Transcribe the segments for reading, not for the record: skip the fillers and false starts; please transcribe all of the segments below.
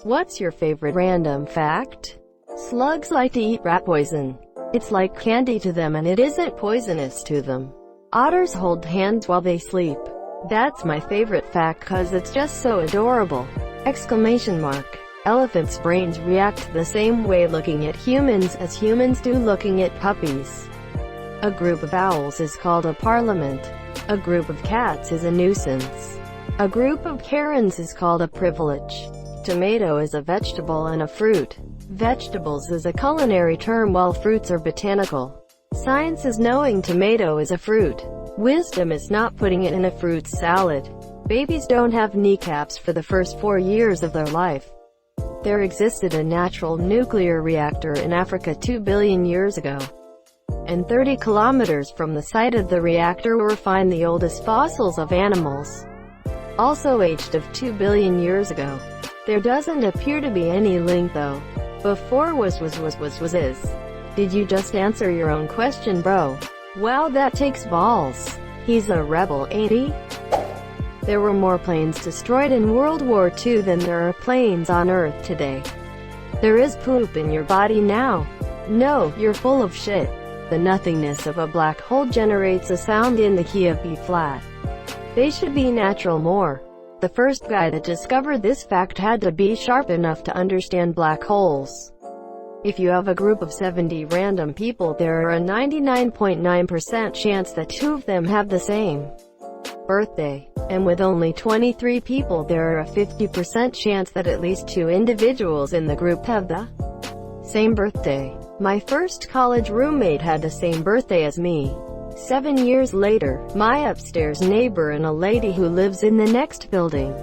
What's your favorite random fact? Slugs like to eat rat poison. It's like candy to them and it isn't poisonous to them. Otters hold hands while they sleep. That's my favorite fact cause it's just so adorable! Exclamation mark. Elephants' brains react the same way looking at humans as humans do looking at puppies. A group of owls is called a parliament. A group of cats is a nuisance. A group of Karens is called a privilege. Tomato is a vegetable and a fruit. Vegetables is a culinary term while fruits are botanical. Science is knowing tomato is a fruit. Wisdom is not putting it in a fruit salad. Babies don't have kneecaps for the first 4 years of their life. There existed a natural nuclear reactor in Africa 2 billion years ago. And 30 kilometers from the site of the reactor were found the oldest fossils of animals, also aged of 2 billion years ago. There doesn't appear to be any link though. Before was is. Did you just answer your own question, bro? Wow, that takes balls. He's a rebel, ain't he? There were more planes destroyed in World War II than there are planes on Earth today. There is poop in your body now. No, you're full of shit. The nothingness of a black hole generates a sound in the key of B flat. They should be natural more. The first guy that discovered this fact had to be sharp enough to understand black holes. If you have a group of 70 random people, there are a 99.9% chance that 2 of them have the same birthday. And with only 23 people, there are a 50% chance that at least 2 individuals in the group have the same birthday. My first college roommate had the same birthday as me. 7 years later, my upstairs neighbor and a lady who lives in the next building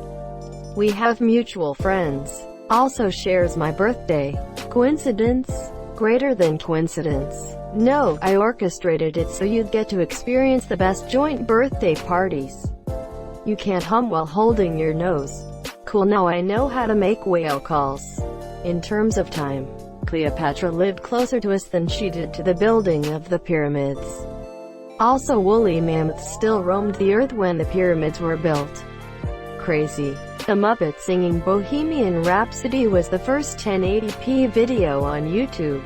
we have mutual friends also shares my birthday. Coincidence? Greater than coincidence. No, I orchestrated it so you'd get to experience the best joint birthday parties. You can't hum while holding your nose. Cool, now I know how to make whale calls. In terms of time, Cleopatra lived closer to us than she did to the building of the pyramids. Also, woolly mammoths still roamed the earth when the pyramids were built. Crazy. The Muppets singing Bohemian Rhapsody was the first 1080p video on YouTube.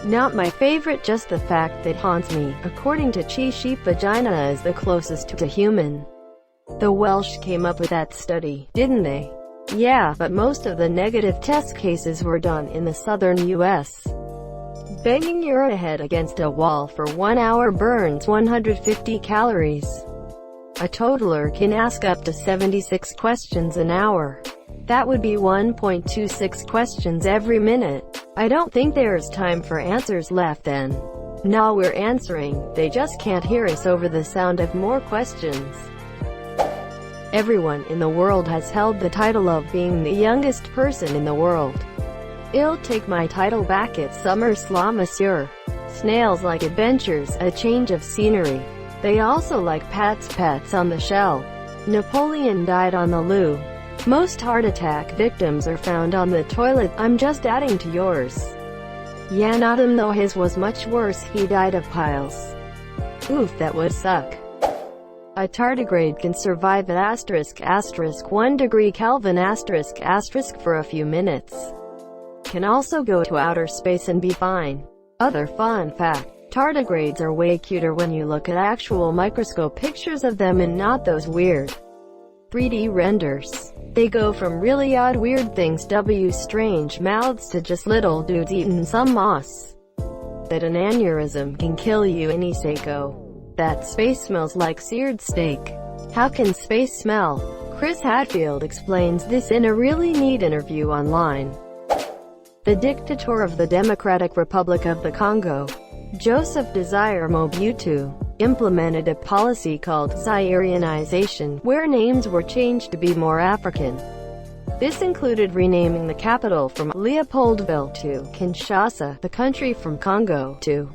Not my favorite, just the fact that haunts me. According to Chi, sheep vagina is the closest to human. The Welsh came up with that study, didn't they? Yeah, but most of the negative test cases were done in the southern US. Banging your head against a wall for 1 hour burns 150 calories. A toddler can ask up to 76 questions an hour. That would be 1.26 questions every minute. I don't think there's time for answers left then. No, we're answering, they just can't hear us over the sound of more questions. Everyone in the world has held the title of being the youngest person in the world. I'll take my title back at SummerSlam, monsieur. Snails like adventures, a change of scenery. They also like pets on the shelf. Napoleon died on the loo. Most heart attack victims are found on the toilet. I'm just adding to yours. Yeah, not him though, his was much worse, he died of piles. Oof, that would suck. A tardigrade can survive at ***1 degree Kelvin *** for a few minutes. Can also go to outer space and be fine. Other fun fact: tardigrades are way cuter when you look at actual microscope pictures of them and not those weird 3D renders. They go from really odd weird things strange mouths to just little dudes eating some moss. That an aneurysm can kill you. Any Seiko. That space smells like seared steak. How can space smell? Chris Hadfield explains this in a really neat interview online. The dictator of the Democratic Republic of the Congo, Joseph Desire Mobutu, implemented a policy called Zairianization, where names were changed to be more African. This included renaming the capital from Leopoldville to Kinshasa, the country from Congo to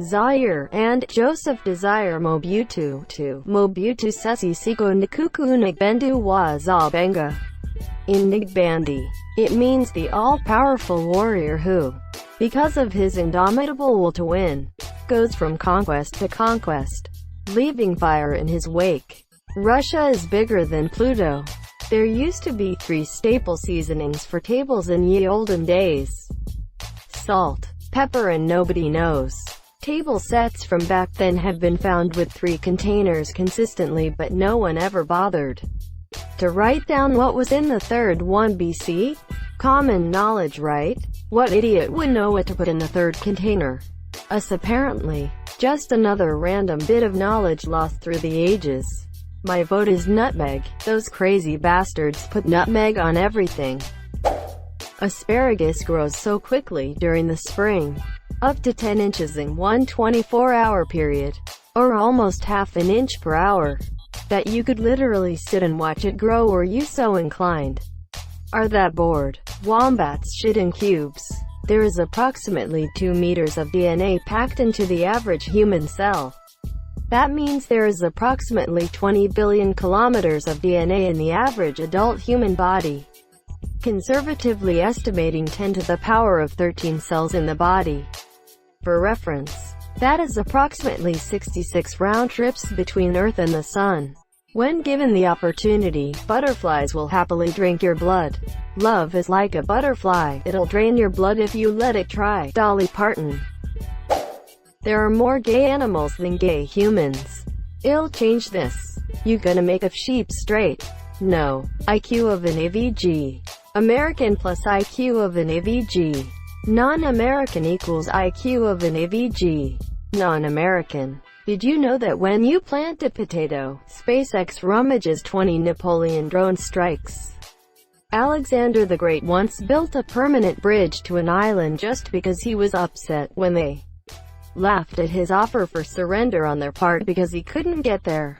Zaire, and Joseph Desire Mobutu to Mobutu Sese Seko Nkuku Ngbendu wa Zabenga. In Nigbandi, it means the all-powerful warrior who, because of his indomitable will to win, goes from conquest to conquest, leaving fire in his wake. Russia is bigger than Pluto. There used to be 3 staple seasonings for tables in ye olden days: salt, pepper, and nobody knows. Table sets from back then have been found with 3 containers consistently, but no one ever bothered to write down what was in the third one. BC? Common knowledge, right? What idiot would know what to put in the third container? Us apparently. Just another random bit of knowledge lost through the ages. My vote is nutmeg. Those crazy bastards put nutmeg on everything. Asparagus grows so quickly during the spring, up to 10 inches in one 24-hour period, or almost half an inch per hour, that you could literally sit and watch it grow were you so inclined. Are that bored? Wombats shit in cubes. There is approximately 2 meters of DNA packed into the average human cell. That means there is approximately 20 billion kilometers of DNA in the average adult human body, conservatively estimating 10 to the power of 13 cells in the body. For reference, that is approximately 66 round trips between Earth and the Sun. When given the opportunity, butterflies will happily drink your blood. Love is like a butterfly, it'll drain your blood if you let it try. Dolly Parton. There are more gay animals than gay humans. I'll change this. You gonna make a sheep straight? No. IQ of an AVG. American plus IQ of an AVG. Non-American equals IQ of an AVG. Non-American. Did you know that when you plant a potato, SpaceX rummages 20 Napoleon drone strikes? Alexander the Great once built a permanent bridge to an island just because he was upset when they laughed at his offer for surrender on their part because he couldn't get there.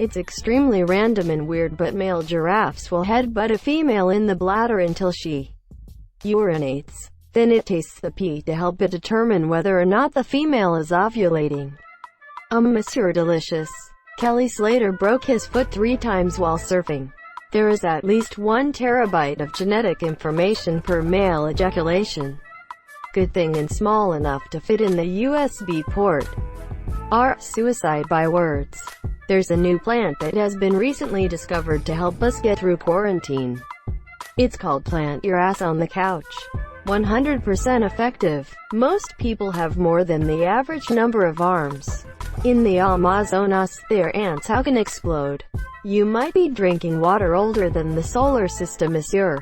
It's extremely random and weird, but male giraffes will headbutt a female in the bladder until she urinates. Then it tastes the pee to help it determine whether or not the female is ovulating. Monsieur delicious. Kelly Slater broke his foot 3 times while surfing. There is at least 1 terabyte of genetic information per male ejaculation. Good thing and small enough to fit in the USB port. Suicide by words. There's a new plant that has been recently discovered to help us get through quarantine. It's called Plant Your Ass on the Couch. 100% effective. Most people have more than the average number of arms. In the Amazonas, their ants can explode. You might be drinking water older than the solar system, monsieur.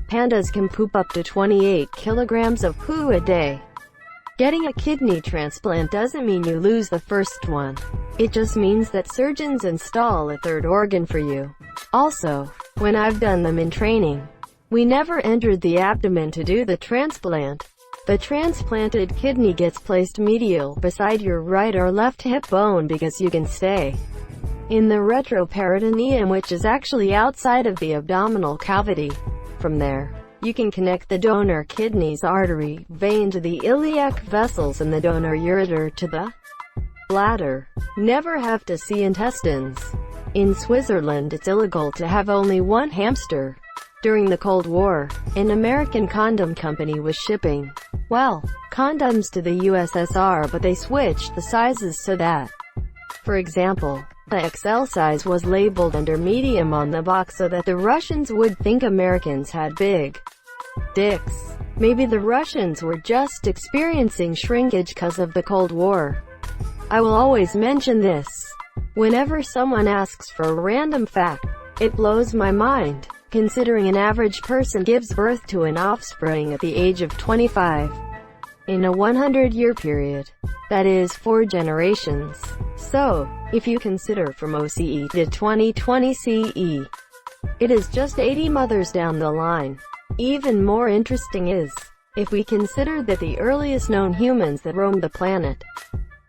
Pandas can poop up to 28 kilograms of poo a day. Getting a kidney transplant doesn't mean you lose the first one. It just means that surgeons install a 3rd organ for you. Also, when I've done them in training, we never entered the abdomen to do the transplant. The transplanted kidney gets placed medial beside your right or left hip bone because you can stay in the retroperitoneum, which is actually outside of the abdominal cavity. From there, you can connect the donor kidney's artery vein to the iliac vessels and the donor ureter to the bladder. Never have to see intestines. In Switzerland, it's illegal to have only 1 hamster. During the Cold War, an American condom company was shipping, well, condoms to the USSR, but they switched the sizes so that, for example, the XL size was labeled under medium on the box so that the Russians would think Americans had big dicks. Maybe the Russians were just experiencing shrinkage cause of the Cold War. I will always mention this whenever someone asks for a random fact. It blows my mind, considering an average person gives birth to an offspring at the age of 25 in a 100-year period. That is 4 generations. So, if you consider from OCE to 2020 CE, it is just 80 mothers down the line. Even more interesting is, if we consider that the earliest known humans that roamed the planet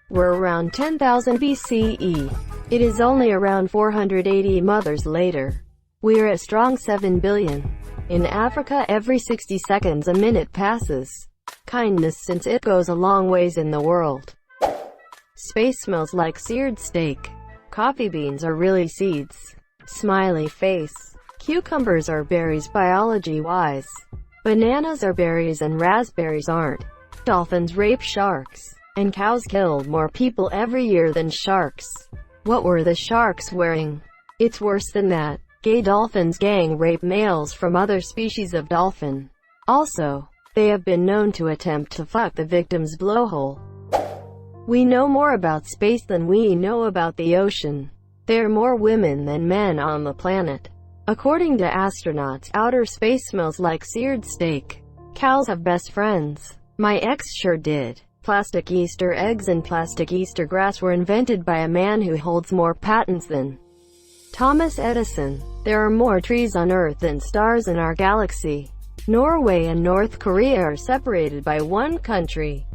were around 10,000 BCE, it is only around 480 mothers later. We're a strong 7 billion. In Africa, every 60 seconds a minute passes. Kindness, since it goes a long ways in the world. Space smells like seared steak. Coffee beans are really seeds. Smiley face. Cucumbers are berries biology-wise. Bananas are berries and raspberries aren't. Dolphins rape sharks. And cows kill more people every year than sharks. What were the sharks wearing? It's worse than that. Gay dolphins gang rape males from other species of dolphin. Also, they have been known to attempt to fuck the victim's blowhole. We know more about space than we know about the ocean. There are more women than men on the planet. According to astronauts, outer space smells like seared steak. Cows have best friends. My ex sure did. Plastic Easter eggs and plastic Easter grass were invented by a man who holds more patents than Thomas Edison. There are more trees on Earth than stars in our galaxy. Norway and North Korea are separated by one country.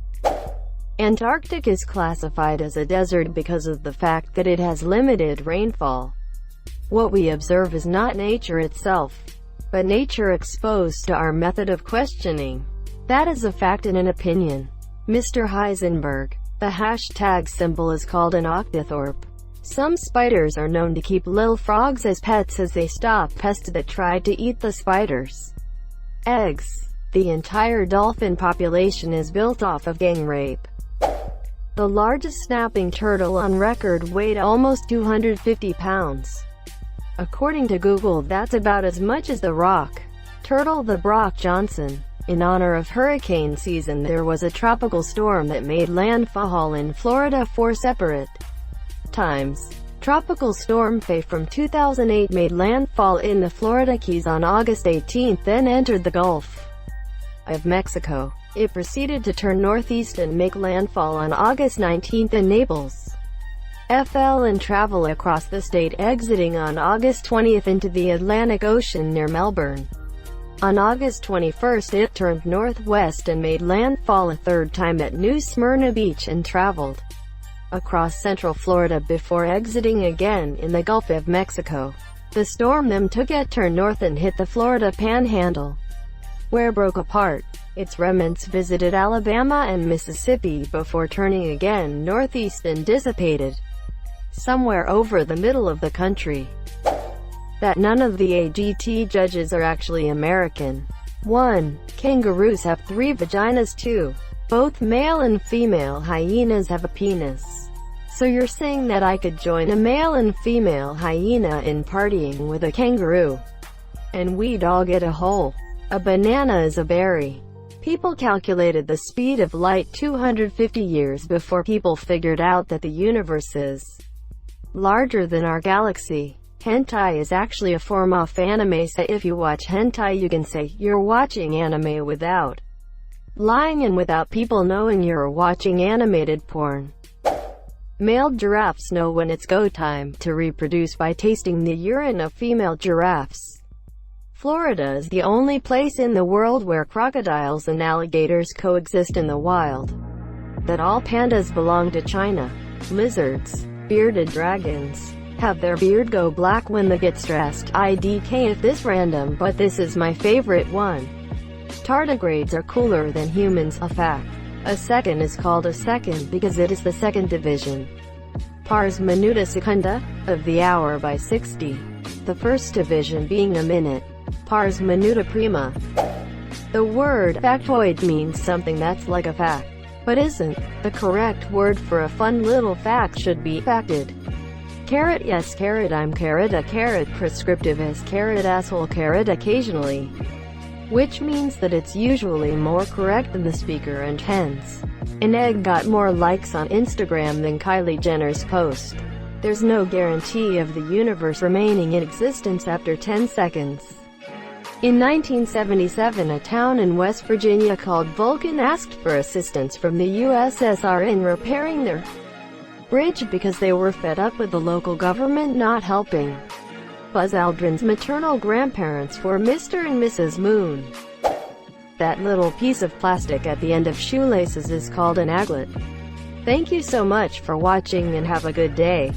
Antarctic is classified as a desert because of the fact that it has limited rainfall. What we observe is not nature itself, but nature exposed to our method of questioning. That is a fact and an opinion. Mr. Heisenberg. The hashtag symbol is called an octothorpe. Some spiders are known to keep little frogs as pets as they stop pests that try to eat the spiders' eggs. The entire dolphin population is built off of gang rape. The largest snapping turtle on record weighed almost 250 pounds. According to Google, that's about as much as the rock turtle the Brock Johnson. In honor of hurricane season, there was a tropical storm that made landfall in Florida 4 separate times. Tropical Storm Faye from 2008 made landfall in the Florida Keys on August 18, then entered the Gulf of Mexico. It proceeded to turn northeast and make landfall on August 19 in Naples, FL, and travel across the state, exiting on August 20 into the Atlantic Ocean near Melbourne. On August 21, it turned northwest and made landfall a third time at New Smyrna Beach and traveled across central Florida before exiting again in the Gulf of Mexico. The storm then took a turn north and hit the Florida Panhandle, where it broke apart. Its remnants visited Alabama and Mississippi before turning again northeast and dissipated somewhere over the middle of the country. That none of the AGT judges are actually American. 1. Kangaroos have 3 vaginas. 2. Both male and female hyenas have a penis. So you're saying that I could join a male and female hyena in partying with a kangaroo, and we'd all get a hole? A banana is a berry. People calculated the speed of light 250 years before people figured out that the universe is larger than our galaxy. Hentai is actually a form of anime, so if you watch hentai you can say you're watching anime without lying and without people knowing you're watching animated porn. Male giraffes know when it's go time to reproduce by tasting the urine of female giraffes. Florida is the only place in the world where crocodiles and alligators coexist in the wild. That all pandas belong to China. Lizards, bearded dragons, have their beard go black when they get stressed. IDK if this random, but this is my favorite one. Tardigrades are cooler than humans, a fact. A second is called a second because it is the second division, pars minuta secunda, of the hour by 60. The first division being a minute, pars minuta prima. The word factoid means something that's like a fact, but isn't. The correct word for a fun little fact should be facted. Carrot yes carrot I'm carrot a carrot prescriptive as carrot asshole carrot occasionally, which means that it's usually more correct than the speaker, and hence, an egg got more likes on Instagram than Kylie Jenner's post. There's no guarantee of the universe remaining in existence after 10 seconds. In 1977, a town in West Virginia called Vulcan asked for assistance from the USSR in repairing their bridge because they were fed up with the local government not helping. Buzz Aldrin's maternal grandparents were Mr. and Mrs. Moon. That little piece of plastic at the end of shoelaces is called an aglet. Thank you so much for watching and have a good day.